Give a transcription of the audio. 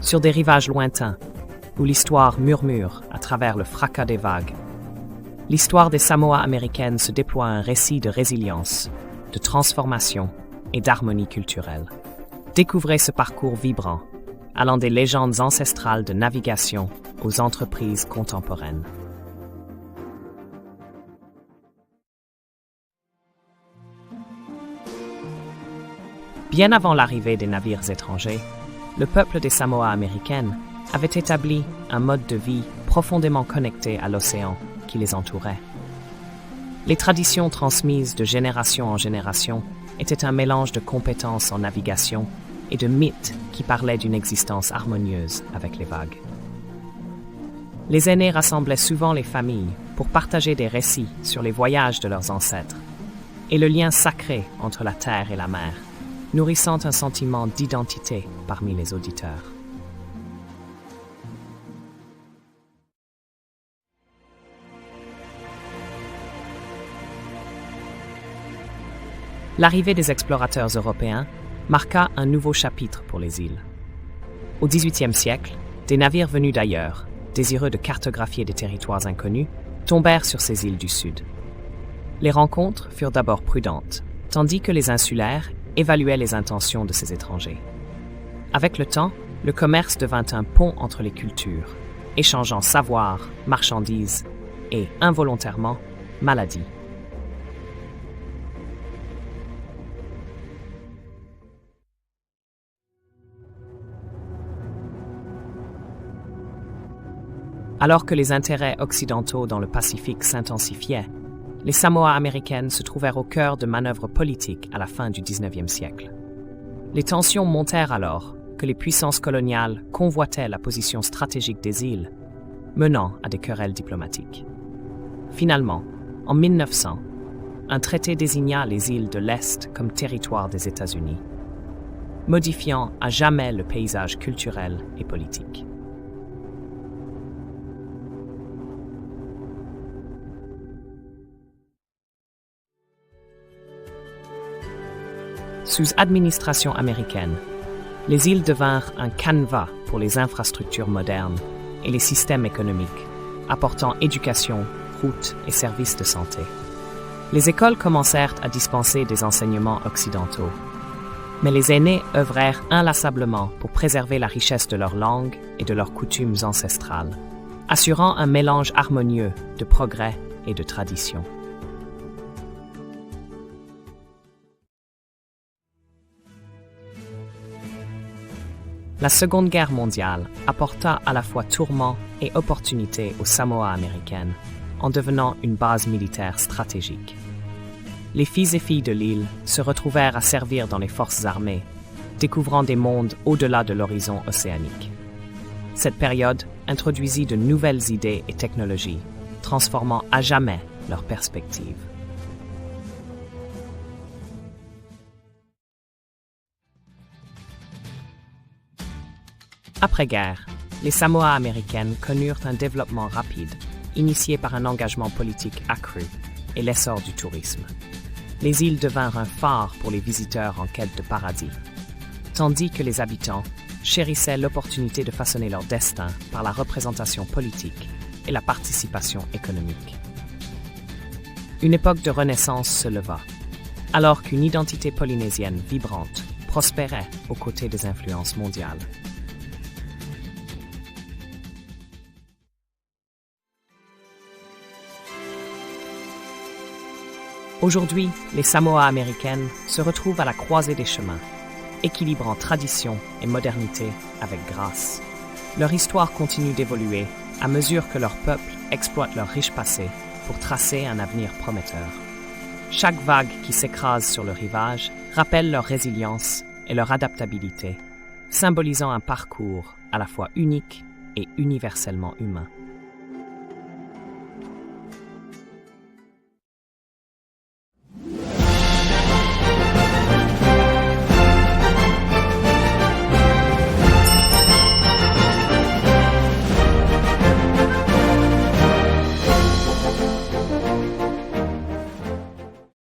sur des rivages lointains, où l'histoire murmure à travers le fracas des vagues. L'histoire des Samoa américaines se déploie un récit de résilience, de transformation et d'harmonie culturelle. Découvrez ce parcours vibrant, allant des légendes ancestrales de navigation aux entreprises contemporaines. Bien avant l'arrivée des navires étrangers, le peuple des Samoa américaines avait établi un mode de vie profondément connecté à l'océan qui les entourait. Les traditions transmises de génération en génération étaient un mélange de compétences en navigation et de mythes qui parlaient d'une existence harmonieuse avec les vagues. Les aînés rassemblaient souvent les familles pour partager des récits sur les voyages de leurs ancêtres et le lien sacré entre la terre et la mer, nourrissant un sentiment d'identité parmi les auditeurs. L'arrivée des explorateurs européens marqua un nouveau chapitre pour les îles. Au XVIIIe siècle, des navires venus d'ailleurs, désireux de cartographier des territoires inconnus, tombèrent sur ces îles du Sud. Les rencontres furent d'abord prudentes, tandis que les insulaires évaluaient les intentions de ces étrangers. Avec le temps, le commerce devint un pont entre les cultures, échangeant savoir, marchandises et, involontairement, maladies. Alors que les intérêts occidentaux dans le Pacifique s'intensifiaient, les Samoa américaines se trouvèrent au cœur de manœuvres politiques à la fin du XIXe siècle. Les tensions montèrent alors que les puissances coloniales convoitaient la position stratégique des îles, menant à des querelles diplomatiques. Finalement, en 1900, un traité désigna les îles de l'Est comme territoire des États-Unis, modifiant à jamais le paysage culturel et politique. Sous administration américaine, les îles devinrent un canevas pour les infrastructures modernes et les systèmes économiques, apportant éducation, routes et services de santé. Les écoles commencèrent à dispenser des enseignements occidentaux, mais les aînés œuvrèrent inlassablement pour préserver la richesse de leur langue et de leurs coutumes ancestrales, assurant un mélange harmonieux de progrès et de tradition. La Seconde Guerre mondiale apporta à la fois tourments et opportunités aux Samoa américaines, en devenant une base militaire stratégique. Les fils et filles de l'île se retrouvèrent à servir dans les forces armées, découvrant des mondes au-delà de l'horizon océanique. Cette période introduisit de nouvelles idées et technologies, transformant à jamais leurs perspectives. Après-guerre, les Samoa américaines connurent un développement rapide, initié par un engagement politique accru et l'essor du tourisme. Les îles devinrent un phare pour les visiteurs en quête de paradis, tandis que les habitants chérissaient l'opportunité de façonner leur destin par la représentation politique et la participation économique. Une époque de renaissance se leva, alors qu'une identité polynésienne vibrante prospérait aux côtés des influences mondiales. Aujourd'hui, les Samoa américaines se retrouvent à la croisée des chemins, équilibrant tradition et modernité avec grâce. Leur histoire continue d'évoluer à mesure que leur peuple exploite leur riche passé pour tracer un avenir prometteur. Chaque vague qui s'écrase sur le rivage rappelle leur résilience et leur adaptabilité, symbolisant un parcours à la fois unique et universellement humain.